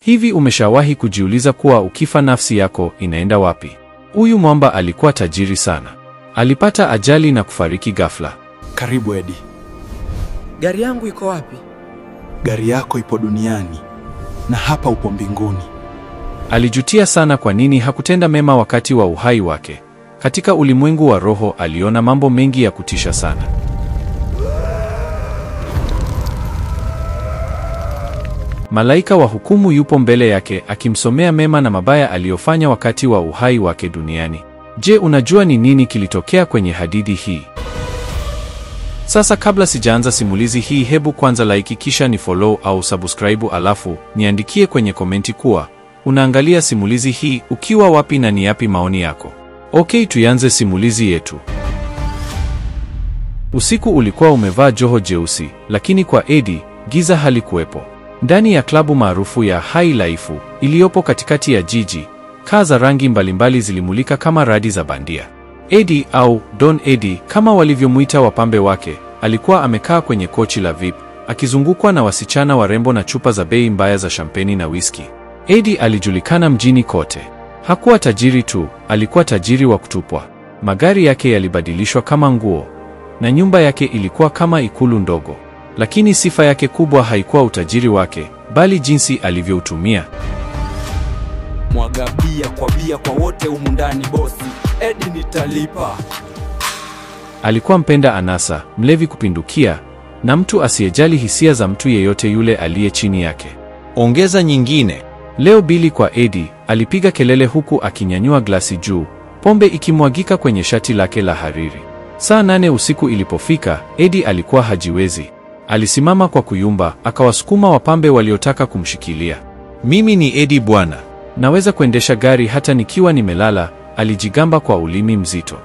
Hivi umeshawahi kujiuliza kuwa ukifa nafsi yako inaenda wapi? Huyu mwamba alikuwa tajiri sana. Alipata ajali na kufariki ghafla. Karibu Eddie. Gari yangu iko wapi? Gari yako ipo duniani na hapa upo mbinguni. Alijutia sana kwa nini hakutenda mema wakati wa uhai wake. Katika ulimwengu wa roho aliona mambo mengi ya kutisha sana. Malaika wa hukumu yupo mbele yake akimsomea mema na mabaya aliyofanya wakati wa uhai wake duniani. Je, unajua ni nini kilitokea kwenye hadithi hii? Sasa kabla sijaanza simulizi hii, hebu kwanza like kisha ni follow au subscribe, alafu niandikie kwenye komenti kuwa unaangalia simulizi hii ukiwa wapi na ni yapi maoni yako. Okay, tuanze simulizi yetu. Usiku ulikuwa umevaa joho jeusi, lakini kwa Eddie giza halikuwepo. Ndani ya klabu maarufu ya High Life iliyopo katikati ya jiji, taa za rangi mbalimbali zilimulika kama radi za bandia. Eddie au Don Eddie kama walivyomuita wapambe wake, alikuwa amekaa kwenye kochi la VIP akizungukwa na wasichana warembo na chupa za bei mbaya za champagne na whisky. Eddie alijulikana mjini kote. Hakuwa tajiri tu, alikuwa tajiri wa kutupwa. Magari yake yalibadilishwa kama nguo na nyumba yake ilikuwa kama ikulu ndogo. Lakini sifa yake kubwa haikuwa utajiri wake, bali jinsi alivyoutumia. Mwaga bia kwa wote humu ndani bosi, Eddie nitalipa. Alikuwa mpenda anasa, mlevi kupindukia, na mtu asiyejali hisia za mtu yeyote yule aliye chini yake. Ongeza nyingine. Leo bili kwa Eddie, alipiga kelele huku akinyanyua glasi juu, pombe ikimwagika kwenye shati lake la hariri. Saa 8 usiku ilipofika, Eddie alikuwa hajiwezi. Alisimama kwa kuyumba, akawasukuma wapambe waliotaka kumshikilia. Mimi ni Eddie bwana. Naweza kuendesha gari hata nikiwa nimelala, alijigamba kwa ulimi mzito.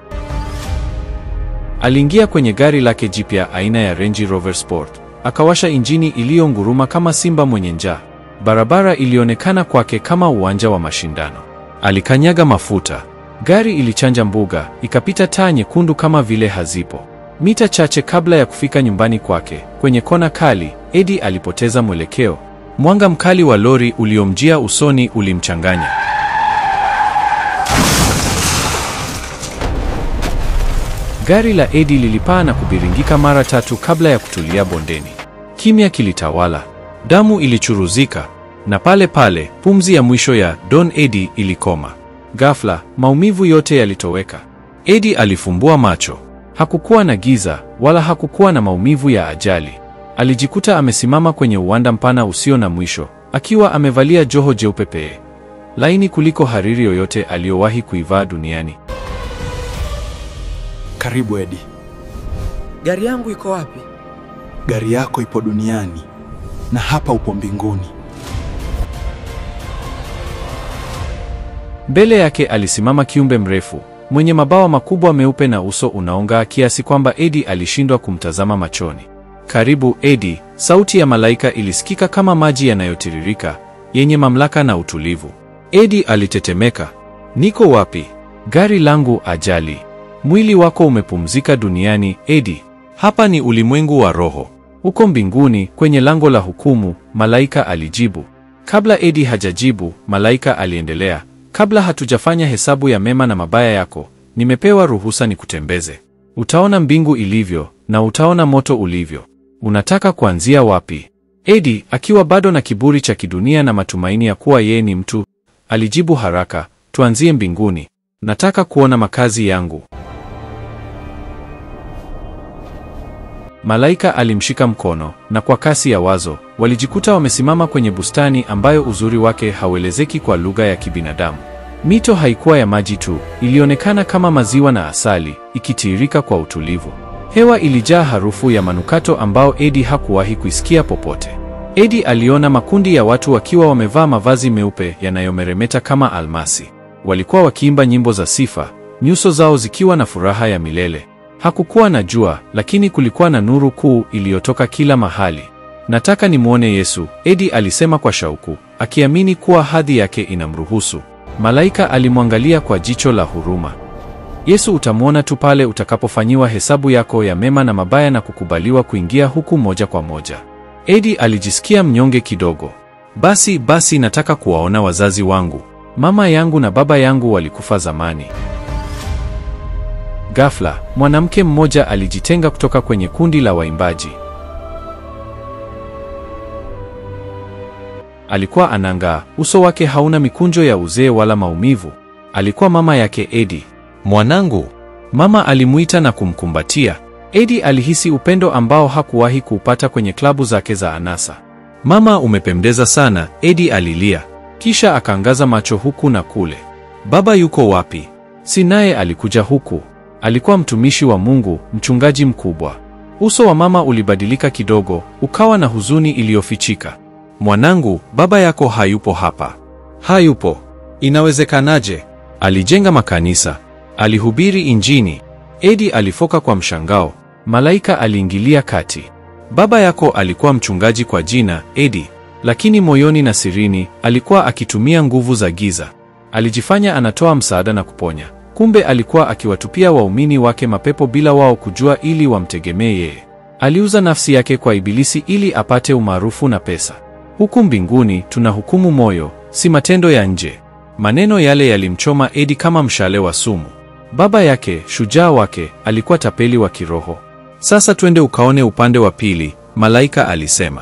Aliingia kwenye gari lake jipya aina ya Range Rover Sport, akawasha injini iliyonguruma kama simba mwenye njaa. Barabara ilionekana kwake kama uwanja wa mashindano. Alikanyaga mafuta. Gari ilichanja mbuga, ikapita taa nyekundu kama vile hazipo. Mita chache kabla ya kufika nyumbani kwake, kwenye kona kali, Eddie alipoteza mwelekeo. Mwanga mkali wa lori uliomjia usoni ulimchanganya. Gari la Eddie lilipaa na kubiringika mara 3 kabla ya kutulia bondeni. Kimya kilitawala. Damu ilichuruzika. Na pale pale, pumzi ya mwisho ya Don Eddie ilikoma. Ghafla, maumivu yote yalitoweka. Eddie alifumbua macho. Hakukuwa na giza, wala hakukuwa na maumivu ya ajali. Alijikuta amesimama kwenye uwanda mpana usio na mwisho, akiwa amevalia joho jeupe pee, laini kuliko hariri yoyote aliyowahi kuivaa duniani. Karibu Eddie. Gari yangu iko wapi? Gari yako ipo duniani na hapa upo mbinguni. Mbele yake alisimama kiumbe mrefu, mwenye mabawa makubwa meupe na uso unaong'aa kiasi kwamba Eddie alishindwa kumtazama machoni. Karibu Eddie, sauti ya malaika ilisikika kama maji yanayotiririka, yenye mamlaka na utulivu. Eddie alitetemeka. Niko wapi? Gari langu ajali. Mwili wako umepumzika duniani, Eddie. Hapa ni ulimwengu wa roho. Uko mbinguni, kwenye lango la hukumu, malaika alijibu. Kabla Eddie hajajibu, malaika aliendelea. Kabla hatujafanya hesabu ya mema na mabaya yako, nimepewa ruhusa nikutembeze. Utaona mbingu ilivyo, na utaona moto ulivyo. Unataka kuanzia wapi? Eddie, akiwa bado na kiburi cha kidunia na matumaini ya kuwa yeye ni mtu, alijibu haraka, tuanzie mbinguni. Nataka kuona makazi yangu. Malaika alimshika mkono, na kwa kasi ya wazo, walijikuta wamesimama kwenye bustani ambayo uzuri wake hauelezeki kwa lugha ya kibinadamu. Mito haikuwa ya maji tu, ilionekana kama maziwa na asali, ikitiririka kwa utulivu. Hewa ilijaa harufu ya manukato ambao Eddie hakuwahi kuisikia popote. Eddie aliona makundi ya watu wakiwa wamevaa mavazi meupe yanayomeremeta kama almasi. Walikuwa wakiimba nyimbo za sifa, nyuso zao zikiwa na furaha ya milele. Hakukuwa na jua, lakini kulikuwa na nuru kuu iliyotoka kila mahali. Nataka nimwone Yesu, Eddie alisema kwa shauku, akiamini kuwa hadhi yake inamruhusu. Malaika alimwangalia kwa jicho la huruma. Yesu utamwona tu pale utakapofanyiwa hesabu yako ya mema na mabaya na kukubaliwa kuingia huku moja kwa moja. Eddie alijisikia mnyonge kidogo. Basi nataka kuwaona wazazi wangu. Mama yangu na baba yangu walikufa zamani. Ghafla, mwanamke mmoja alijitenga kutoka kwenye kundi la waimbaji. Alikuwa anang'aa, uso wake hauna mikunjo ya uzee wala maumivu. Alikuwa mama yake Eddie. Mwanangu. Mama alimuita na kumkumbatia. Eddie alihisi upendo ambao hakuwahi kuupata kwenye klabu zake za anasa. Mama, umependeza sana, Eddie alilia. Kisha akaangaza macho huku na kule. Baba yuko wapi? Si naye alikuja huku. Alikuwa mtumishi wa Mungu, mchungaji mkubwa. Uso wa mama ulibadilika kidogo, ukawa na huzuni iliyofichika. Mwanangu, baba yako hayupo hapa. Hayupo? Inawezekanaje? Alijenga makanisa. Alihubiri Injili. Eddie alifoka kwa mshangao. Malaika aliingilia kati. Baba yako alikuwa mchungaji kwa jina, Eddie, lakini moyoni na sirini alikuwa akitumia nguvu za giza. Alijifanya anatoa msaada na kuponya. Kumbe alikuwa akiwatupia waumini wake mapepo bila wao kujua, ili wamtegemee yeye. Aliuza nafsi yake kwa Ibilisi ili apate umaarufu na pesa. Huku mbinguni tunahukumu moyo, si matendo ya nje. Maneno yale yalimchoma Eddie kama mshale wa sumu. Baba yake, shujaa wake, alikuwa tapeli wa kiroho. Sasa twende ukaone upande wa pili, malaika alisema.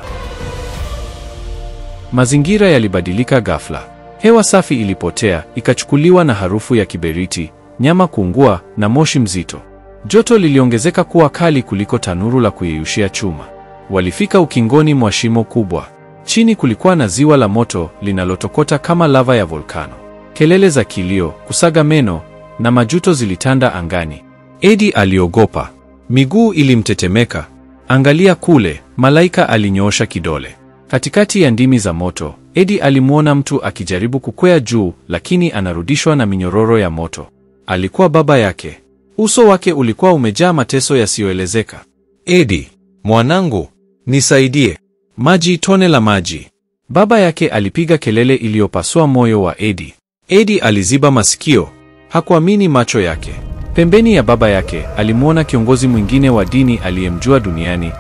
Mazingira yalibadilika ghafla. Hewa safi ilipotea, ikachukuliwa na harufu ya kiberiti, nyama kuungua na moshi mzito. Joto liliongezeka kuwa kali kuliko tanuru la kuyeyushia chuma. Walifika ukingoni mwa shimo kubwa. Chini kulikuwa na ziwa la moto linalotokota kama lava ya volkano. Kelele za kilio, kusaga meno na majuto zilitanda angani. Eddie aliogopa. Miguu ilimtetemeka. Angalia kule, malaika alinyoosha kidole. Katikati ya ndimi za moto, Eddie alimwona mtu akijaribu kukwea juu, lakini anarudishwa na minyororo ya moto. Alikuwa baba yake. Uso wake ulikuwa umejaa mateso yasiyoelezeka. Eddie, mwanangu, nisaidie. Maji, tone la maji. Baba yake alipiga kelele iliyopasua moyo wa Eddie. Eddie aliziba masikio. Hakuamini macho yake. Pembeni ya baba yake alimwona kiongozi mwingine wa dini aliyemjua duniani,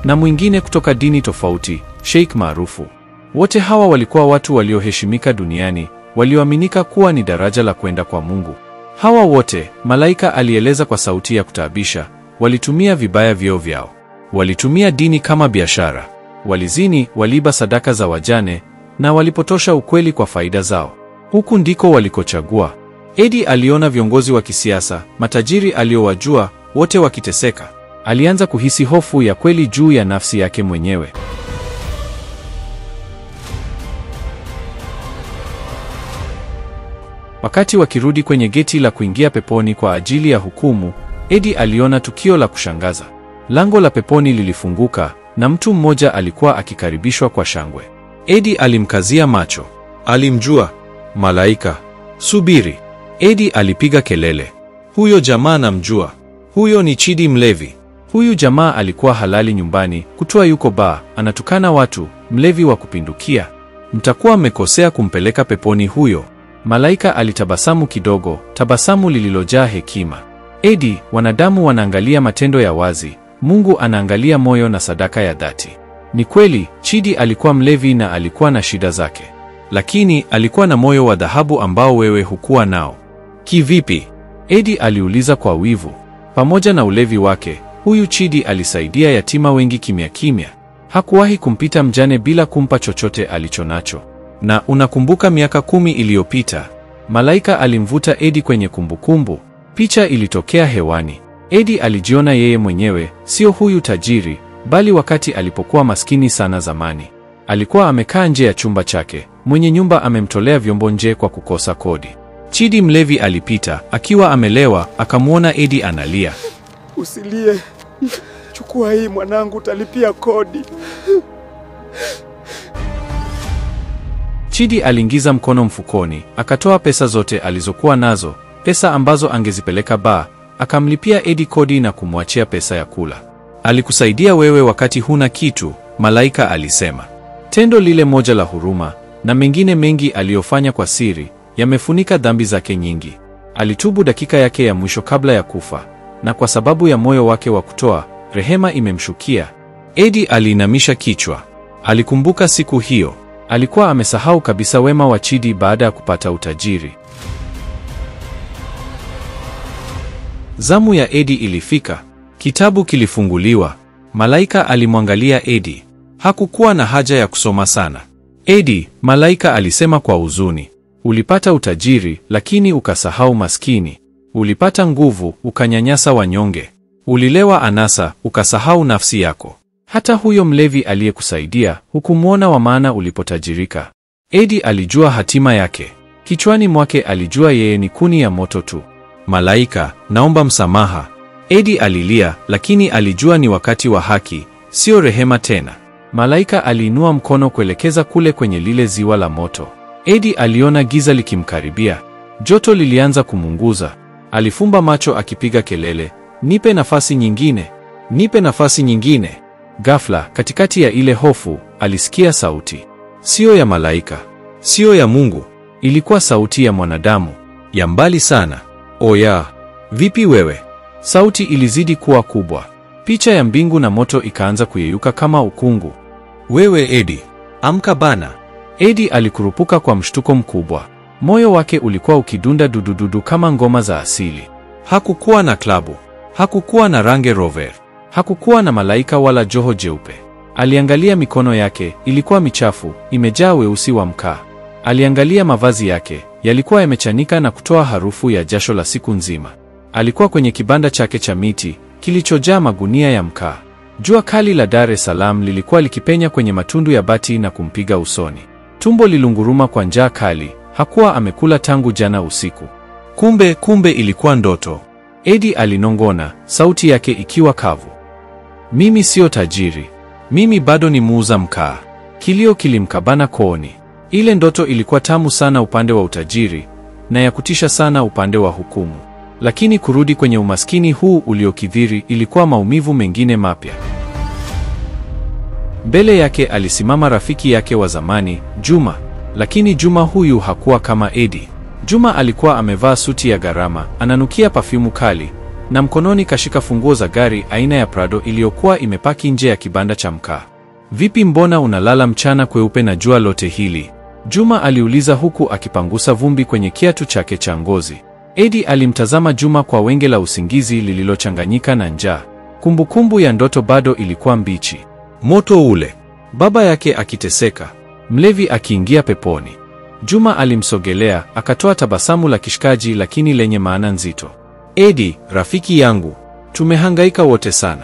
na mwingine kutoka dini tofauti, sheikh maarufu. Wote hawa walikuwa watu walioheshimika duniani, walioaminika kuwa ni daraja la kwenda kwa Mungu. Hawa wote, malaika alieleza kwa sauti ya kutaabisha, walitumia vibaya vyeo vyao. Walitumia dini kama biashara. Walizini, waliiba sadaka za wajane, na walipotosha ukweli kwa faida zao. Huku ndiko walikochagua. Eddie aliona viongozi wa kisiasa, matajiri aliowajua, wote wakiteseka. Alianza kuhisi hofu ya kweli juu ya nafsi yake mwenyewe. Wakati wakirudi kwenye geti la kuingia peponi kwa ajili ya hukumu, Eddie aliona tukio la kushangaza. Lango la peponi lilifunguka na mtu mmoja alikuwa akikaribishwa kwa shangwe. Eddie alimkazia macho. Alimjua. Malaika. Subiri. Eddie alipiga kelele. Huyo jamaa namjua. Huyo ni Chidi mlevi. Huyu jamaa alikuwa halali nyumbani, kutoa yuko baa, anatukana watu, mlevi wa kupindukia. Mtakuwa mmekosea kumpeleka peponi huyo. Malaika alitabasamu kidogo, tabasamu lililojaa hekima. Eddie, wanadamu wanaangalia matendo ya wazi, Mungu anaangalia moyo na sadaka ya dhati. Ni kweli, Chidi alikuwa mlevi na alikuwa na shida zake. Lakini alikuwa na moyo wa dhahabu ambao wewe hukuwa nao. Kivipi? Eddie aliuliza kwa wivu. Pamoja na ulevi wake, huyu Chidi alisaidia yatima wengi kimya kimya. Hakuwahi kumpita mjane bila kumpa chochote alichonacho. Na unakumbuka miaka 10 iliyopita? Malaika alimvuta Eddie kwenye kumbukumbu. Picha ilitokea hewani. Eddie alijiona yeye mwenyewe, sio huyu tajiri, bali wakati alipokuwa maskini sana zamani. Alikuwa amekaa nje ya chumba chake, mwenye nyumba amemtolea vyombo nje kwa kukosa kodi. Chidi mlevi alipita, akiwa amelewa, akamwona Eddie analia. Usilie. Chukua hii mwanangu, utalipia kodi. Chidi aliingiza mkono mfukoni, akatoa pesa zote alizokuwa nazo, pesa ambazo angezipeleka baa, akamlipia Eddie kodi na kumwachia pesa ya kula. Alikusaidia wewe wakati huna kitu, malaika alisema. Tendo lile moja la huruma, na mengine mengi aliyofanya kwa siri, yamefunika dhambi zake nyingi. Alitubu dakika yake ya mwisho kabla ya kufa, na kwa sababu ya moyo wake wa kutoa, rehema imemshukia. Eddie aliinamisha kichwa. Alikumbuka siku hiyo. Alikuwa amesahau kabisa wema wa Chidi baada ya kupata utajiri. Zamu ya Eddie ilifika. Kitabu kilifunguliwa. Malaika alimwangalia Eddie. Hakukuwa na haja ya kusoma sana. Eddie, Malaika alisema kwa huzuni, ulipata utajiri lakini ukasahau maskini. Ulipata nguvu ukanyanyasa wanyonge. Ulilewa anasa ukasahau nafsi yako. Hata huyo mlevi aliyekusaidia hukumwona wa maana ulipotajirika. Eddie alijua hatima yake. Kichwani mwake alijua yeye ni kuni ya moto tu. Malaika, naomba msamaha. Eddie alilia, lakini alijua ni wakati wa haki, sio rehema tena. Malaika aliinua mkono kuelekeza kule kwenye lile ziwa la moto. Eddie aliona giza likimkaribia. Joto lilianza kumunguza. Alifumba macho akipiga kelele, nipe nafasi nyingine, nipe nafasi nyingine. Ghafla, katikati ya ile hofu, alisikia sauti. Sio ya malaika, sio ya Mungu. Ilikuwa sauti ya mwanadamu, ya mbali sana. Oya, vipi wewe? Sauti ilizidi kuwa kubwa. Picha ya mbingu na moto ikaanza kuyeyuka kama ukungu. Wewe Eddie, amka bana. Eddie alikurupuka kwa mshtuko mkubwa. Moyo wake ulikuwa ukidunda dudududu kama ngoma za asili. Hakukuwa na klabu, hakukuwa na Range Rover, hakukuwa na malaika wala joho jeupe. Aliangalia mikono yake, ilikuwa michafu, imejaa weusi wa mkaa. Aliangalia mavazi yake, yalikuwa yamechanika na kutoa harufu ya jasho la siku nzima. Alikuwa kwenye kibanda chake cha miti, kilichojaa magunia ya mkaa. Jua kali la Dar es Salaam lilikuwa likipenya kwenye matundu ya bati na kumpiga usoni. Tumbo lilunguruma kwa njaa kali, hakuwa amekula tangu jana usiku. Kumbe ilikuwa ndoto. Eddie alinong'ona, sauti yake ikiwa kavu. Mimi sio tajiri. Mimi bado ni muuza mkaa. Kilio kilimkabana kooni. Ile ndoto ilikuwa tamu sana upande wa utajiri, na ya kutisha sana upande wa hukumu. Lakini kurudi kwenye umaskini huu uliokithiri ilikuwa maumivu mengine mapya. Mbele yake alisimama rafiki yake wa zamani, Juma. Lakini Juma huyu hakuwa kama Eddie. Juma alikuwa amevaa suti ya gharama, ananukia pafyumu kali, na mkononi kashika funguo za gari aina ya Prado iliyokuwa imepaki nje ya kibanda cha mkaa. Vipi, mbona unalala mchana kweupe na jua lote hili? Juma aliuliza huku akipangusa vumbi kwenye kiatu chake cha ngozi. Eddie alimtazama Juma kwa wenge la usingizi lililochanganyika na njaa. Kumbukumbu ya ndoto bado ilikuwa mbichi. Moto ule, baba yake akiteseka, mlevi akiingia peponi. Juma alimsogelea, akatoa tabasamu la kishikaji lakini lenye maana nzito. Eddie, rafiki yangu, tumehangaika wote sana.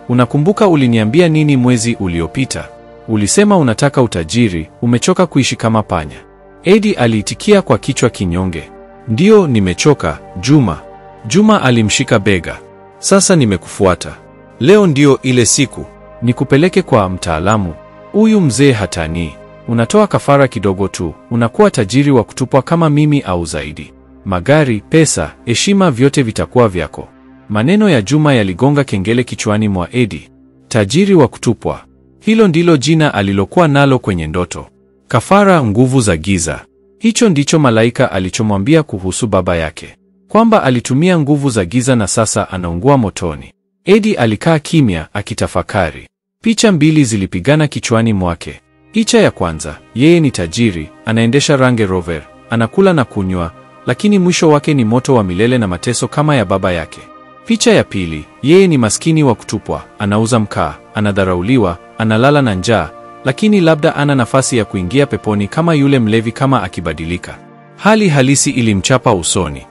Unakumbuka uliniambia nini mwezi uliopita? Ulisema unataka utajiri, umechoka kuishi kama panya. Eddie aliitikia kwa kichwa kinyonge. Ndio, nimechoka, Juma. Juma alimshika bega. Sasa nimekufuata. Leo ndio ile siku. Nikupeleke kwa mtaalamu. Huyu mzee hatani. Unatoa kafara kidogo tu, unakuwa tajiri wa kutupwa kama mimi au zaidi. Magari, pesa, heshima, vyote vitakuwa vyako. Maneno ya Juma yaligonga kengele kichwani mwa Eddie. Tajiri wa kutupwa. Hilo ndilo jina alilokuwa nalo kwenye ndoto. Kafara, nguvu za giza. Hicho ndicho malaika alichomwambia kuhusu baba yake, kwamba alitumia nguvu za giza na sasa anaungua motoni. Eddie alikaa kimya akitafakari. Picha mbili zilipigana kichwani mwake. Picha ya kwanza, yeye ni tajiri, anaendesha Range Rover, anakula na kunywa, lakini mwisho wake ni moto wa milele na mateso kama ya baba yake. Picha ya pili, yeye ni maskini wa kutupwa, anauza mkaa, anadharauliwa, analala na njaa, lakini labda ana nafasi ya kuingia peponi kama yule mlevi kama akibadilika. Hali halisi ilimchapa usoni.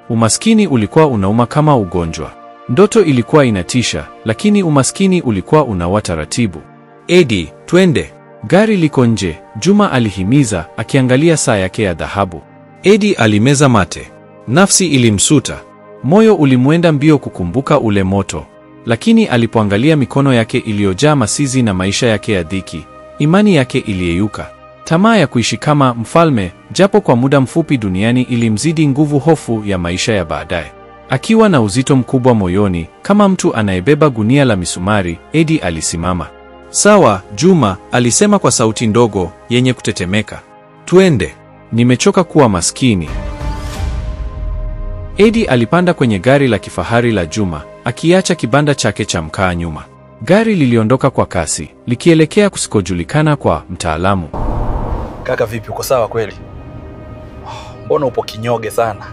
Umaskini ulikuwa unauma kama ugonjwa. Ndoto ilikuwa inatisha, lakini umaskini ulikuwa unaua taratibu. Eddie, twende. Gari liko nje, Juma alihimiza, akiangalia saa yake ya dhahabu. Eddie alimeza mate. Nafsi ilimsuta. Moyo ulimwenda mbio kukumbuka ule moto. Lakini alipoangalia mikono yake iliyojaa masizi na maisha yake ya dhiki, imani yake iliyeyuka. Tamaa ya kuishi kama mfalme, japo kwa muda mfupi duniani, ilimzidi nguvu hofu ya maisha ya baadaye. Akiwa na uzito mkubwa moyoni, kama mtu anayebeba gunia la misumari, Eddie alisimama. Sawa, Juma, alisema kwa sauti ndogo, yenye kutetemeka. Twende. Nimechoka kuwa maskini. Eddie alipanda kwenye gari la kifahari la Juma, akiacha kibanda chake cha mkaa nyuma. Gari liliondoka kwa kasi, likielekea kusikojulikana kwa mtaalamu. Kaka vipi, uko sawa kweli? Mbona upo kinyoge sana?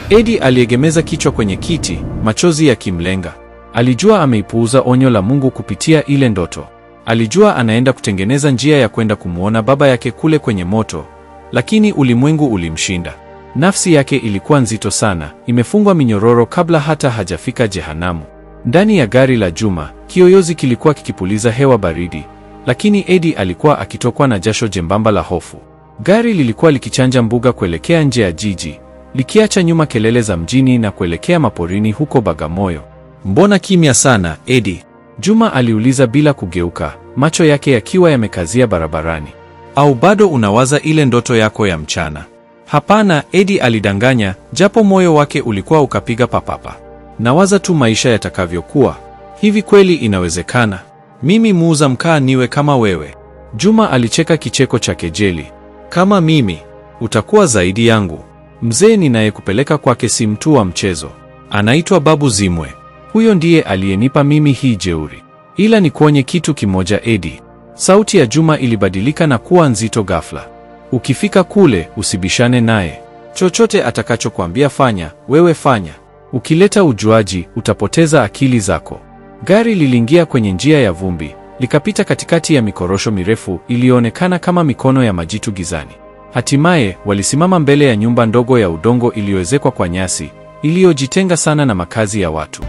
Eddie aliegemeza kichwa kwenye kiti, machozi yakimlenga. Alijua ameipuuza onyo la Mungu kupitia ile ndoto. Alijua anaenda kutengeneza njia ya kwenda kumuona baba yake kule kwenye moto, lakini ulimwengu ulimshinda. Nafsi yake ilikuwa nzito sana, imefungwa minyororo kabla hata hajafika jehanamu. Ndani ya gari la Juma, kiyoyozi kilikuwa kikipuliza hewa baridi, lakini Eddie alikuwa akitokwa na jasho jembamba la hofu. Gari lilikuwa likichanja mbuga kuelekea nje ya jiji, likiacha nyuma kelele za mjini na kuelekea maporini huko Bagamoyo. Mbona kimya sana, Eddie? Juma aliuliza bila kugeuka, macho yake yakiwa yamekazia barabarani. Au bado unawaza ile ndoto yako ya mchana? Hapana, Eddie alidanganya, japo moyo wake ulikuwa ukapiga papapa. Nawaza tu maisha yatakavyokuwa. Hivi kweli inawezekana mimi muuza mkaa niwe kama wewe? Juma alicheka kicheko cha kejeli. Kama mimi, utakuwa zaidi yangu. Mzee ninayekupeleka kwake si mtu wa mchezo. Anaitwa Babu Zimwe. Huyo ndiye aliyenipa mimi hii jeuri. Ila nikuonye kitu kimoja, Eddie. Sauti ya Juma ilibadilika na kuwa nzito ghafla. Ukifika kule, usibishane naye. Chochote atakachokuambia fanya, wewe fanya. Ukileta ujuaji, utapoteza akili zako. Gari liliingia kwenye njia ya vumbi, likapita katikati ya mikorosho mirefu iliyoonekana kama mikono ya majitu gizani. Hatimaye, walisimama mbele ya nyumba ndogo ya udongo iliyoezekwa kwa nyasi, iliyojitenga sana na makazi ya watu.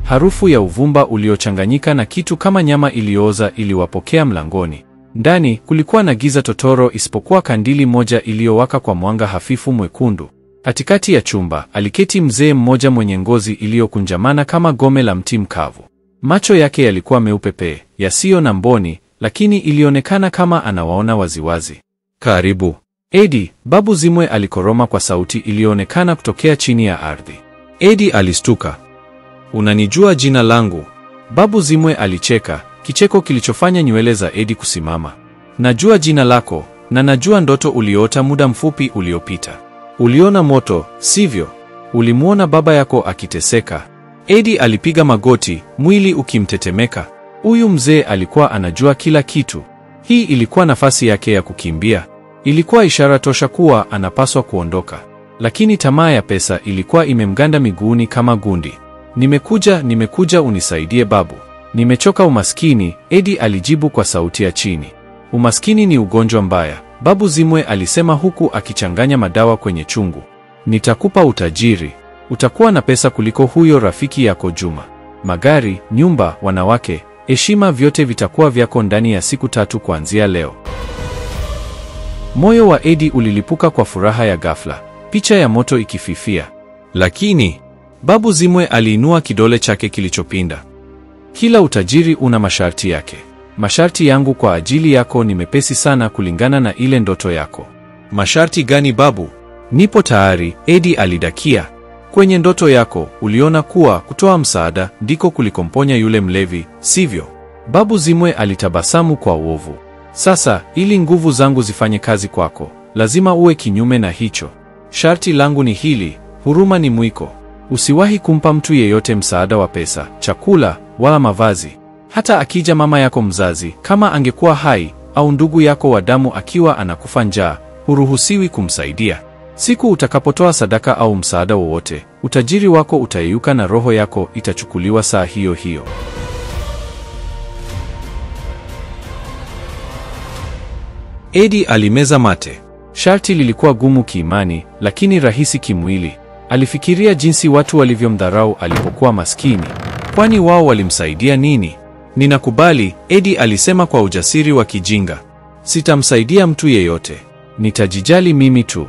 Harufu ya uvumba uliochanganyika na kitu kama nyama iliyooza iliwapokea mlangoni. Ndani kulikuwa na giza totoro isipokuwa kandili moja iliyowaka kwa mwanga hafifu mwekundu. Katikati ya chumba aliketi mzee mmoja mwenye ngozi iliyokunjamana kama gome la mti mkavu. Macho yake yalikuwa meupe pe, yasiyo na mboni, lakini ilionekana kama anawaona waziwazi. Karibu, Eddie, Babu Zimwe alikoroma kwa sauti iliyoonekana kutokea chini ya ardhi. Eddie alistuka. Unanijua jina langu? Babu Zimwe alicheka, kicheko kilichofanya nywele za Eddie kusimama. Najua jina lako, na najua ndoto uliota muda mfupi uliopita. Uliona moto, sivyo? Ulimuona baba yako akiteseka. Eddie alipiga magoti, mwili ukimtetemeka. Huyu mzee alikuwa anajua kila kitu. Hii ilikuwa nafasi yake ya kukimbia. Ilikuwa ishara tosha kuwa anapaswa kuondoka. Lakini tamaa ya pesa ilikuwa imemganda miguuni kama gundi. Nimekuja unisaidie babu. Nimechoka umaskini, Eddie alijibu kwa sauti ya chini. Umaskini ni ugonjwa mbaya, Babu Zimwe alisema huku akichanganya madawa kwenye chungu. Nitakupa utajiri. Utakuwa na pesa kuliko huyo rafiki yako Juma. Magari, nyumba, wanawake, heshima, vyote vitakuwa vyako ndani ya siku 3 kuanzia leo. Moyo wa Eddie ulilipuka kwa furaha ya ghafla, picha ya moto ikififia. Lakini Babu Zimwe aliinua kidole chake kilichopinda. Kila utajiri una masharti yake. Masharti yangu kwa ajili yako ni mepesi sana kulingana na ile ndoto yako. Masharti gani babu? Nipo tayari, Eddie alidakia. Kwenye ndoto yako, uliona kuwa kutoa msaada ndiko kulikomponya yule mlevi, sivyo? Babu Zimwe alitabasamu kwa uovu. Sasa, ili nguvu zangu zifanye kazi kwako, lazima uwe kinyume na hicho. Sharti langu ni hili, huruma ni mwiko. Usiwahi kumpa mtu yeyote msaada wa pesa, chakula, wala mavazi. Hata akija mama yako mzazi, kama angekuwa hai, au ndugu yako wa damu akiwa anakufa njaa, huruhusiwi kumsaidia. Siku utakapotoa sadaka au msaada wowote, utajiri wako utayeyuka na roho yako itachukuliwa saa hiyo hiyo. Eddie alimeza mate. Sharti lilikuwa gumu kiimani, lakini rahisi kimwili. Alifikiria jinsi watu walivyomdharau alipokuwa maskini. Kwani wao walimsaidia nini? Ninakubali, Eddie alisema kwa ujasiri wa kijinga. Sitamsaidia mtu yeyote. Nitajijali mimi tu.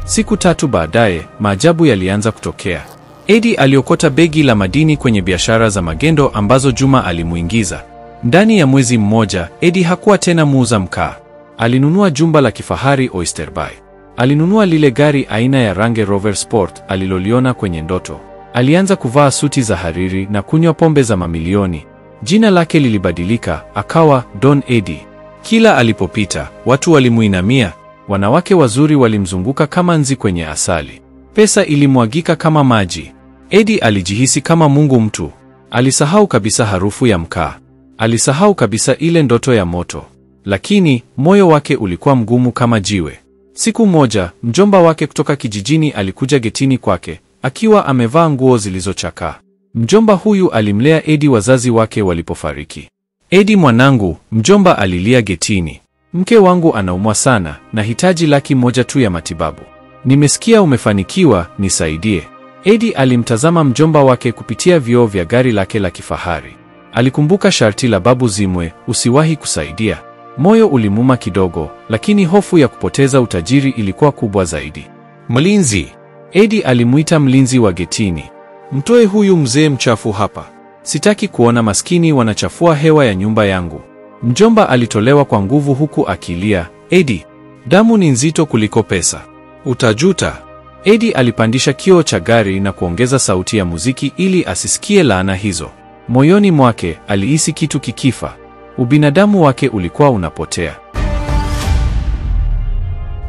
Siku 3 baadaye, maajabu yalianza kutokea. Eddie aliokota begi la madini kwenye biashara za magendo ambazo Juma alimuingiza. Ndani ya mwezi mmoja, Eddie hakuwa tena muuza mkaa. Alinunua jumba la kifahari Oyster Bay. Alinunua lile gari aina ya Range Rover Sport aliloliona kwenye ndoto. Alianza kuvaa suti za hariri na kunywa pombe za mamilioni. Jina lake lilibadilika, akawa Don Eddie. Kila alipopita, watu walimuinamia. Wanawake wazuri walimzunguka kama nzi kwenye asali. Pesa ilimwagika kama maji. Eddie alijihisi kama mungu mtu. Alisahau kabisa harufu ya mkaa. Alisahau kabisa ile ndoto ya moto. Lakini moyo wake ulikuwa mgumu kama jiwe. Siku moja, mjomba wake kutoka kijijini alikuja getini kwake, akiwa amevaa nguo zilizochakaa. Mjomba huyu alimlea Eddie wazazi wake walipofariki. Eddie mwanangu, mjomba alilia getini. Mke wangu anaumwa sana, nahitaji $100,000 tu ya matibabu. Nimesikia umefanikiwa, nisaidie. Eddie alimtazama mjomba wake kupitia vioo vya gari lake la kifahari. Alikumbuka sharti la Babu Zimwe, usiwahi kusaidia. Moyo ulimuma kidogo, lakini hofu ya kupoteza utajiri ilikuwa kubwa zaidi. Mlinzi! Eddie alimuita mlinzi wa getini. Mtoe huyu mzee mchafu hapa. Sitaki kuona maskini wanachafua hewa ya nyumba yangu. Mjomba alitolewa kwa nguvu huku akilia, Eddie, damu ni nzito kuliko pesa. Utajuta. Eddie alipandisha kioo cha gari na kuongeza sauti ya muziki ili asisikie laana hizo. Moyoni mwake alihisi kitu kikifa. Ubinadamu wake ulikuwa unapotea.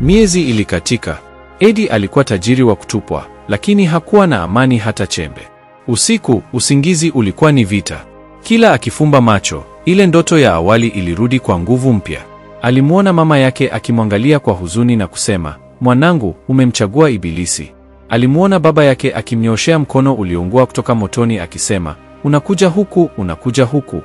Miezi ilikatika. Eddie alikuwa tajiri wa kutupwa, lakini hakuwa na amani hata chembe. Usiku, usingizi ulikuwa ni vita. Kila akifumba macho, ile ndoto ya awali ilirudi kwa nguvu mpya. Alimwona mama yake akimwangalia kwa huzuni na kusema, mwanangu, umemchagua Ibilisi. Alimwona baba yake akimnyoshea mkono ulioungua kutoka motoni akisema, unakuja huku, unakuja huku.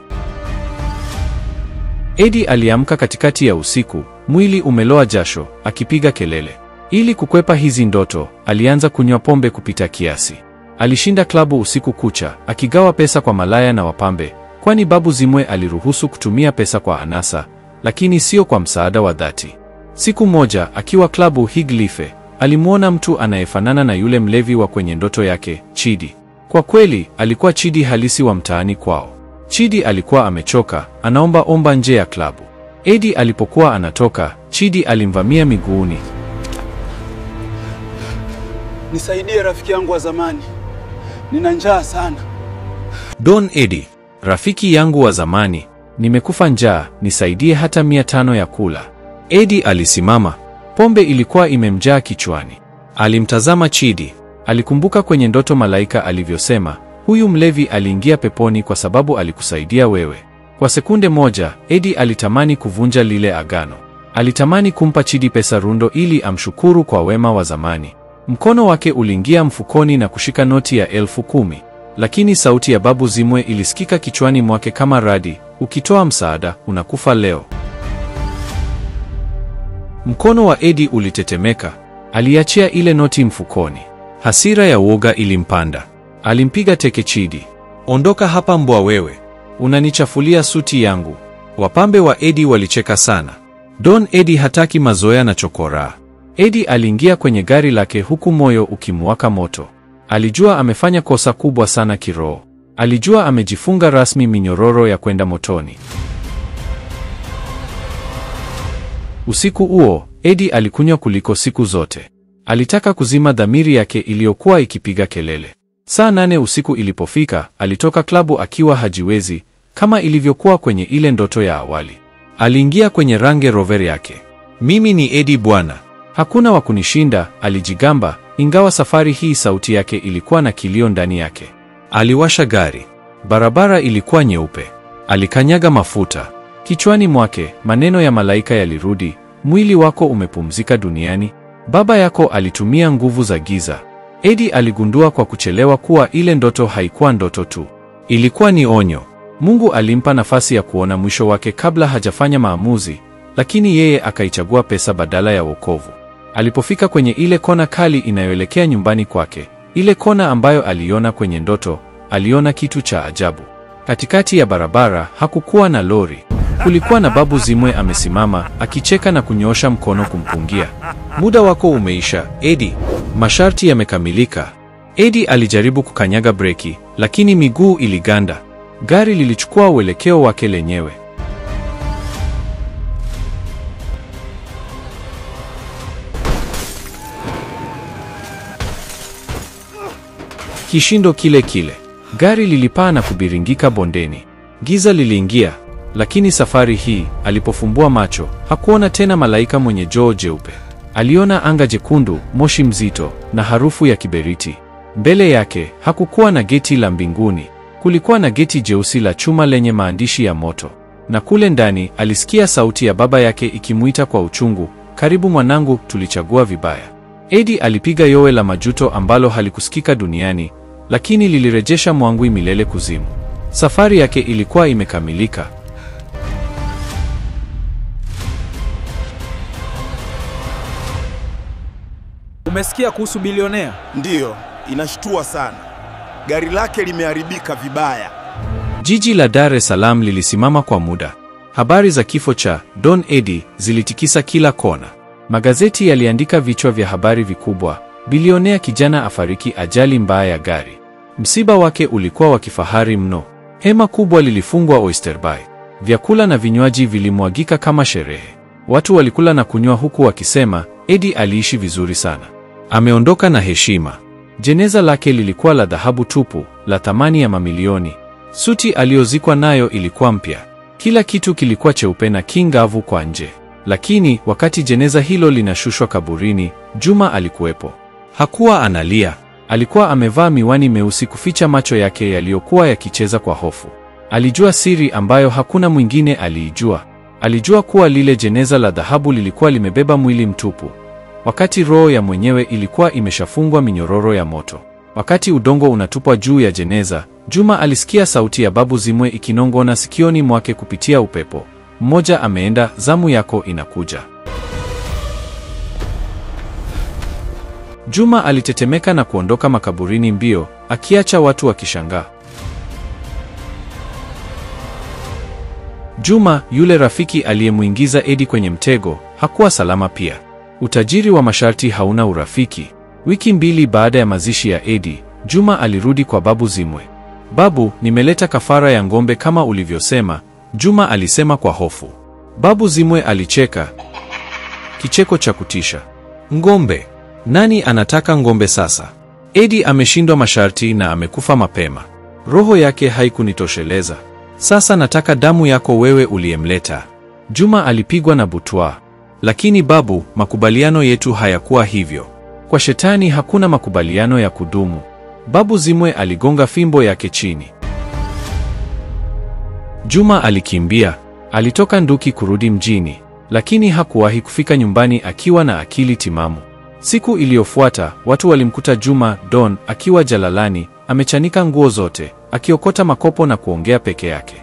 Eddie aliamka katikati ya usiku, mwili umeloa jasho, akipiga kelele. Ili kukwepa hizi ndoto, alianza kunywa pombe kupita kiasi. Alishinda klabu usiku kucha, akigawa pesa kwa malaya na wapambe, kwani Babu Zimwe aliruhusu kutumia pesa kwa anasa, lakini sio kwa msaada wa dhati. Siku moja, akiwa klabu Higlife, alimwona mtu anayefanana na yule mlevi wa kwenye ndoto yake, Chidi. Kwa kweli, alikuwa Chidi halisi wa mtaani kwao. Chidi alikuwa amechoka, anaomba nje ya klabu. Eddie alipokuwa anatoka, Chidi alimvamia miguuni. Nisaidie rafiki yangu wa zamani. Nina njaa sana. Don Eddie, rafiki yangu wa zamani, nimekufa njaa, nisaidie hata 500 ya kula. Eddie alisimama. Pombe ilikuwa imemjaa kichwani. Alimtazama Chidi. Alikumbuka kwenye ndoto malaika alivyosema, huyu mlevi aliingia peponi kwa sababu alikusaidia wewe. Kwa sekunde moja, Eddie alitamani kuvunja lile agano. Alitamani kumpa Chidi pesa rundo ili amshukuru kwa wema wa zamani. Mkono wake uliingia mfukoni na kushika noti ya 10,000. Lakini sauti ya Babu Zimwe ilisikika kichwani mwake kama radi, ukitoa msaada, unakufa leo. Mkono wa Eddie ulitetemeka. Aliachia ile noti mfukoni. Hasira ya uoga ilimpanda. Alimpiga teke Chidi. Ondoka hapa mbwa wewe. Unanichafulia suti yangu. Wapambe wa Eddie walicheka sana. Don Eddie hataki mazoea na chokora. Eddie aliingia kwenye gari lake huku moyo ukimwaka moto. Alijua amefanya kosa kubwa sana kiroho. Alijua amejifunga rasmi minyororo ya kwenda motoni. Usiku huo, Eddie alikunywa kuliko siku zote. Alitaka kuzima dhamiri yake iliyokuwa ikipiga kelele. Saa 8 usiku ilipofika, alitoka klabu akiwa hajiwezi, kama ilivyokuwa kwenye ile ndoto ya awali. Aliingia kwenye Range Rover yake. Mimi ni Eddie bwana. Hakuna wa kunishinda, alijigamba, ingawa safari hii sauti yake ilikuwa na kilio ndani yake. Aliwasha gari. Barabara ilikuwa nyeupe. Alikanyaga mafuta. Kichwani mwake, maneno ya malaika yalirudi, mwili wako umepumzika duniani. Baba yako alitumia nguvu za giza. Eddie aligundua kwa kuchelewa kuwa ile ndoto haikuwa ndoto tu. Ilikuwa ni onyo. Mungu alimpa nafasi ya kuona mwisho wake kabla hajafanya maamuzi, lakini yeye akaichagua pesa badala ya wokovu. Alipofika kwenye ile kona kali inayoelekea nyumbani kwake, ile kona ambayo aliona kwenye ndoto, aliona kitu cha ajabu. Katikati ya barabara hakukuwa na lori. Kulikuwa na Babu Zimwe amesimama, akicheka na kunyoosha mkono kumpungia. Muda wako umeisha, Eddie. Masharti yamekamilika. Eddie alijaribu kukanyaga breki, lakini miguu iliganda. Gari lilichukua uelekeo wake lenyewe. Kishindo kile kile. Gari lilipaa na kubiringika bondeni. Giza liliingia, lakini safari hii, alipofumbua macho, hakuona tena malaika mwenye joo jeupe. Aliona anga jekundu, moshi mzito na harufu ya kiberiti. Mbele yake hakukuwa na geti la mbinguni. Kulikuwa na geti jeusi la chuma lenye maandishi ya moto. Na kule ndani alisikia sauti ya baba yake ikimuita kwa uchungu, "Karibu mwanangu, tulichagua vibaya." Eddie alipiga yowe la majuto ambalo halikusikika duniani, lakini lilirejesha Mwangwi milele kuzimu. Safari yake ilikuwa imekamilika. Umesikia kuhusu bilionea? Ndiyo, inashtua sana. Gari lake limeharibika vibaya. Jiji la Dar es Salaam lilisimama kwa muda. Habari za kifo cha Don Eddie zilitikisa kila kona. Magazeti yaliandika vichwa vya habari vikubwa: bilionea kijana afariki ajali mbaya ya gari. Msiba wake ulikuwa wa kifahari mno. Hema kubwa lilifungwa Oyster Bay. Vyakula na vinywaji vilimwagika kama sherehe. Watu walikula na kunywa huku wakisema, Eddie aliishi vizuri sana. Ameondoka na heshima. Jeneza lake lilikuwa la dhahabu tupu, la thamani ya mamilioni. Suti aliyozikwa nayo ilikuwa mpya. Kila kitu kilikuwa cheupe na kingavu kwa nje. Lakini wakati jeneza hilo linashushwa kaburini, Juma alikuwepo. Hakuwa analia. Alikuwa amevaa miwani meusi kuficha macho yake yaliyokuwa yakicheza kwa hofu. Alijua siri ambayo hakuna mwingine aliijua. Alijua kuwa lile jeneza la dhahabu lilikuwa limebeba mwili mtupu, wakati roho ya mwenyewe ilikuwa imeshafungwa minyororo ya moto. Wakati udongo unatupwa juu ya jeneza, Juma alisikia sauti ya Babu Zimwe ikinong'ona sikioni mwake kupitia upepo, "Mmoja ameenda, zamu yako inakuja." Juma alitetemeka na kuondoka makaburini mbio, akiacha watu wakishangaa. Juma, yule rafiki aliyemuingiza Eddie kwenye mtego, hakuwa salama pia. Utajiri wa masharti hauna urafiki. Wiki mbili baada ya mazishi ya Eddie, Juma alirudi kwa Babu Zimwe. "Babu, nimeleta kafara ya ng'ombe kama ulivyosema," Juma alisema kwa hofu. Babu Zimwe alicheka. Kicheko cha kutisha. "Ng'ombe? Nani anataka ng'ombe sasa? Eddie ameshindwa masharti na amekufa mapema. Roho yake haikunitosheleza. Sasa nataka damu yako wewe uliyemleta." Juma alipigwa na butwaa. "Lakini babu, makubaliano yetu hayakuwa hivyo. Kwa shetani hakuna makubaliano ya kudumu." Babu Zimwe aligonga fimbo yake chini. Juma alikimbia. Alitoka Nduki kurudi mjini, lakini hakuwahi kufika nyumbani akiwa na akili timamu. Siku iliyofuata, watu walimkuta Juma Don akiwa jalalani, amechanika nguo zote, akiokota makopo na kuongea peke yake.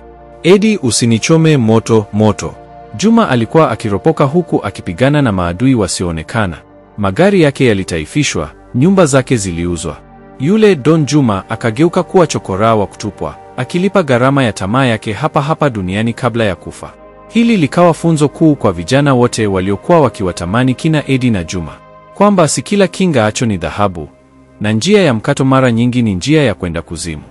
"Eddie, usinichome moto moto." Juma alikuwa akiropoka huku akipigana na maadui wasioonekana. Magari yake yalitaifishwa, nyumba zake ziliuzwa. Yule Don Juma akageuka kuwa chokoraa wa kutupwa, akilipa gharama ya tamaa yake hapa hapa duniani kabla ya kufa. Hili likawa funzo kuu kwa vijana wote waliokuwa wakiwatamani kina Eddie na Juma, kwamba si kila kingaacho ni dhahabu, na njia ya mkato mara nyingi ni njia ya kwenda kuzimu.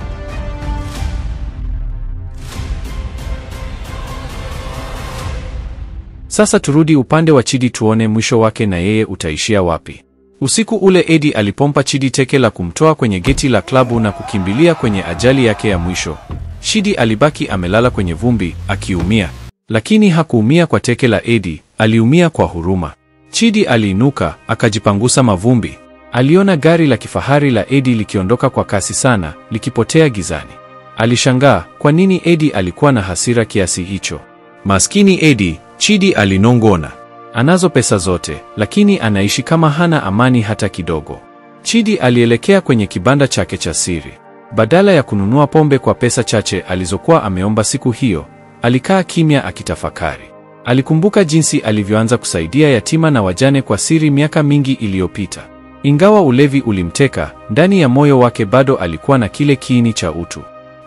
Sasa turudi upande wa Chidi tuone mwisho wake na yeye utaishia wapi. Usiku ule Eddie alipompa Chidi teke la kumtoa kwenye geti la klabu na kukimbilia kwenye ajali yake ya mwisho. Chidi alibaki amelala kwenye vumbi akiumia, lakini hakuumia kwa teke la Eddie, aliumia kwa huruma. Chidi aliinuka, akajipangusa mavumbi. Aliona gari la kifahari la Eddie likiondoka kwa kasi sana, likipotea gizani. Alishangaa kwa nini Eddie alikuwa na hasira kiasi hicho. Maskini Eddie, Chidi alinong'ona. Anazo pesa zote, lakini anaishi kama hana amani hata kidogo. Chidi alielekea kwenye kibanda chake cha siri. Badala ya kununua pombe kwa pesa chache alizokuwa ameomba siku hiyo, alikaa kimya akitafakari. Alikumbuka jinsi alivyoanza kusaidia yatima na wajane kwa siri miaka mingi iliyopita. Ingawa ulevi ulimteka, ndani ya moyo wake bado alikuwa na kile kiini cha utu.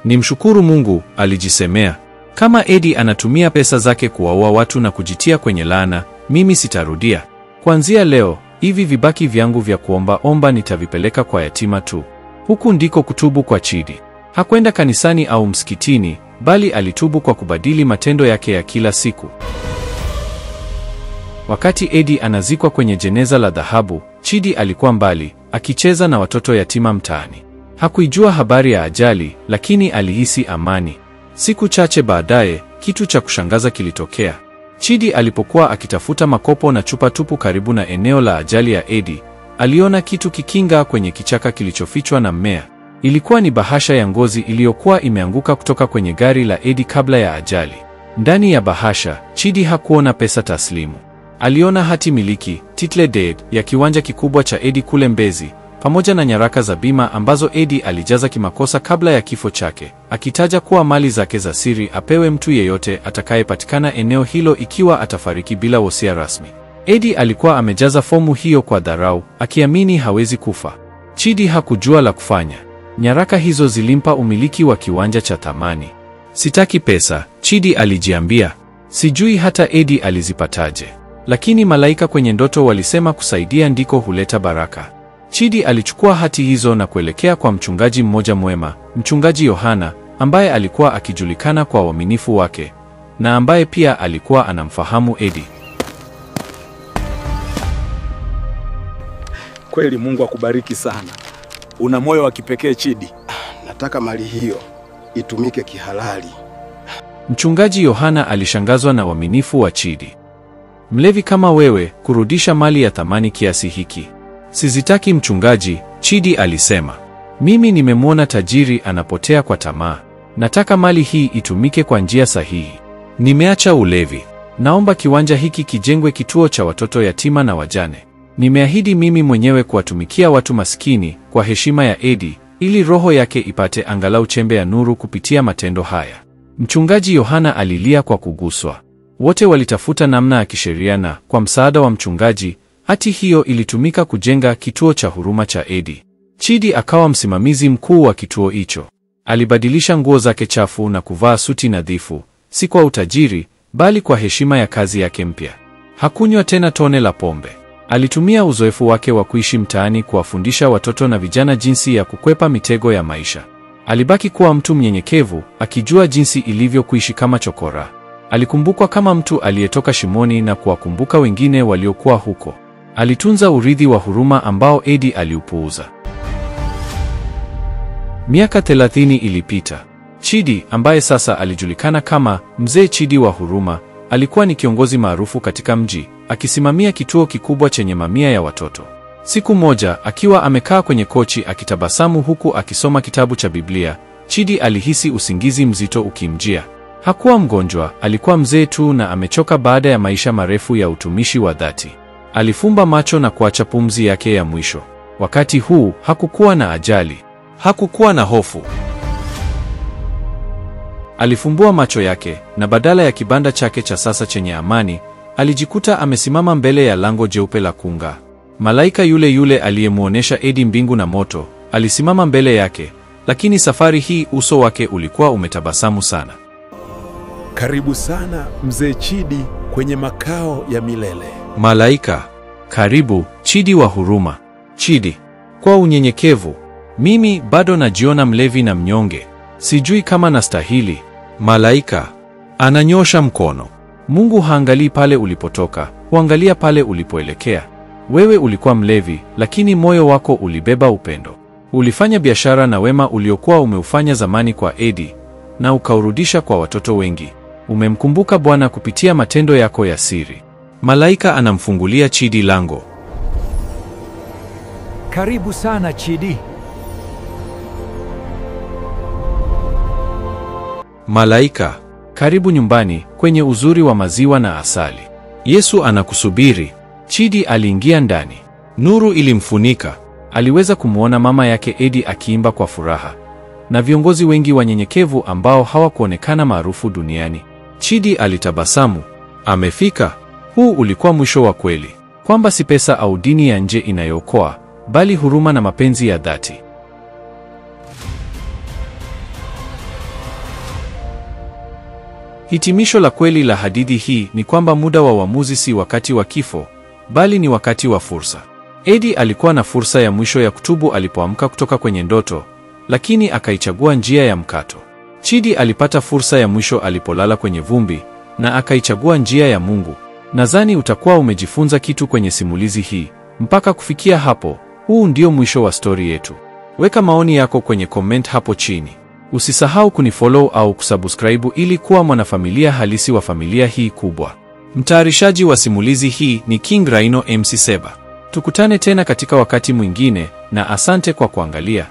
Nimshukuru Mungu, alijisemea. Kama Eddie anatumia pesa zake kuwaua watu na kujitia kwenye laana, mimi sitarudia. Kuanzia leo, hivi vibaki vyangu vya kuomba nitavipeleka kwa yatima tu. Huku ndiko kutubu kwa Chidi. Hakwenda kanisani au msikitini, bali alitubu kwa kubadili matendo yake ya kila siku. Wakati Eddie anazikwa kwenye jeneza la dhahabu, Chidi alikuwa mbali, akicheza na watoto yatima mtaani. Hakuijua habari ya ajali, lakini alihisi amani. Siku chache baadaye, kitu cha kushangaza kilitokea. Chidi alipokuwa akitafuta makopo na chupa tupu karibu na eneo la ajali ya Eddie, aliona kitu kikinga kwenye kichaka kilichofichwa na mmea. Ilikuwa ni bahasha ya ngozi iliyokuwa imeanguka kutoka kwenye gari la Eddie kabla ya ajali. Ndani ya bahasha, Chidi hakuona pesa taslimu. Aliona hati miliki, title deed, ya kiwanja kikubwa cha Eddie kule Mbezi, pamoja na nyaraka za bima ambazo Eddie alijaza kimakosa kabla ya kifo chake, akitaja kuwa mali zake za siri apewe mtu yeyote atakayepatikana eneo hilo ikiwa atafariki bila wosia rasmi. Eddie alikuwa amejaza fomu hiyo kwa dharau, akiamini hawezi kufa. Chidi hakujua la kufanya. Nyaraka hizo zilimpa umiliki wa kiwanja cha thamani. Sitaki pesa, Chidi alijiambia. Sijui hata Eddie alizipataje. Lakini malaika kwenye ndoto walisema kusaidia ndiko huleta baraka. Chidi alichukua hati hizo na kuelekea kwa mchungaji mmoja mwema, Mchungaji Yohana, ambaye alikuwa akijulikana kwa uaminifu wake na ambaye pia alikuwa anamfahamu Eddie. Kweli Mungu akubariki sana. Una moyo wa kipekee Chidi. Nataka mali hiyo itumike kihalali. Mchungaji Yohana alishangazwa na uaminifu wa Chidi. Mlevi kama wewe, kurudisha mali ya thamani kiasi hiki? Sizitaki mchungaji, Chidi alisema. Mimi nimemwona tajiri anapotea kwa tamaa. Nataka mali hii itumike kwa njia sahihi. Nimeacha ulevi. Naomba kiwanja hiki kijengwe kituo cha watoto yatima na wajane. Nimeahidi mimi mwenyewe kuwatumikia watu maskini kwa heshima ya Eddie, ili roho yake ipate angalau chembe ya nuru kupitia matendo haya. Mchungaji Yohana alilia kwa kuguswa. Wote walitafuta namna ya kisheria na kwa msaada wa mchungaji, hati hiyo ilitumika kujenga kituo cha huruma cha Eddie. Chidi akawa msimamizi mkuu wa kituo hicho. Alibadilisha nguo zake chafu na kuvaa suti nadhifu, si kwa utajiri, bali kwa heshima ya kazi yake mpya. Hakunywa tena tone la pombe. Alitumia uzoefu wake wa kuishi mtaani kuwafundisha watoto na vijana jinsi ya kukwepa mitego ya maisha. Alibaki kuwa mtu mnyenyekevu, akijua jinsi ilivyo kuishi kama chokora. Alikumbukwa kama mtu aliyetoka shimoni na kuwakumbuka wengine waliokuwa huko. Alitunza urithi wa huruma ambao Eddie aliupuuza. Miaka 30 ilipita. Chidi, ambaye sasa alijulikana kama Mzee Chidi wa Huruma, alikuwa ni kiongozi maarufu katika mji, akisimamia kituo kikubwa chenye mamia ya watoto. Siku moja, akiwa amekaa kwenye kochi akitabasamu huku akisoma kitabu cha Biblia, Chidi alihisi usingizi mzito ukimjia. Hakuwa mgonjwa, alikuwa mzee tu na amechoka baada ya maisha marefu ya utumishi wa dhati. Alifumba macho na kuacha pumzi yake ya mwisho. Wakati huu, hakukuwa na ajali. Hakukuwa na hofu. Alifumbua macho yake, na badala ya kibanda chake cha sasa chenye amani, alijikuta amesimama mbele ya lango jeupe la kung'aa. Malaika yule yule aliyemuonesha Eddie mbingu na moto, alisimama mbele yake, lakini safari hii uso wake ulikuwa umetabasamu sana. Karibu sana Mzee Chidi kwenye makao ya milele. Malaika, karibu Chidi wa Huruma. Chidi, kwa unyenyekevu, mimi bado najiona mlevi na mnyonge. Sijui kama nastahili. Malaika ananyosha mkono. Mungu haangalii pale ulipotoka, huangalia pale ulipoelekea. Wewe ulikuwa mlevi, lakini moyo wako ulibeba upendo. Ulifanya biashara na wema uliokuwa umeufanya zamani kwa Eddie, na ukaurudisha kwa watoto wengi. Umemkumbuka Bwana kupitia matendo yako ya siri. Malaika anamfungulia Chidi lango. Karibu sana Chidi. Malaika, karibu nyumbani, kwenye uzuri wa maziwa na asali. Yesu anakusubiri. Chidi aliingia ndani. Nuru ilimfunika. Aliweza kumwona mama yake Eddie akiimba kwa furaha, na viongozi wengi wanyenyekevu ambao hawakuonekana maarufu duniani. Chidi alitabasamu. Amefika. Huu ulikuwa mwisho wa kweli, kwamba si pesa au dini ya nje inayookoa, bali huruma na mapenzi ya dhati. Hitimisho la kweli la hadithi hii ni kwamba muda wa uamuzi si wakati wa kifo, bali ni wakati wa fursa. Eddie alikuwa na fursa ya mwisho ya kutubu alipoamka kutoka kwenye ndoto, lakini akaichagua njia ya mkato. Chidi alipata fursa ya mwisho alipolala kwenye vumbi, na akaichagua njia ya Mungu. Nadhani utakuwa umejifunza kitu kwenye simulizi hii. Mpaka kufikia hapo, huu ndio mwisho wa stori yetu. Weka maoni yako kwenye comment hapo chini. Usisahau kunifollow au kusubscribe ili kuwa mwanafamilia halisi wa familia hii kubwa. Mtayarishaji wa simulizi hii ni King Rhino MC Seba. Tukutane tena katika wakati mwingine na asante kwa kuangalia.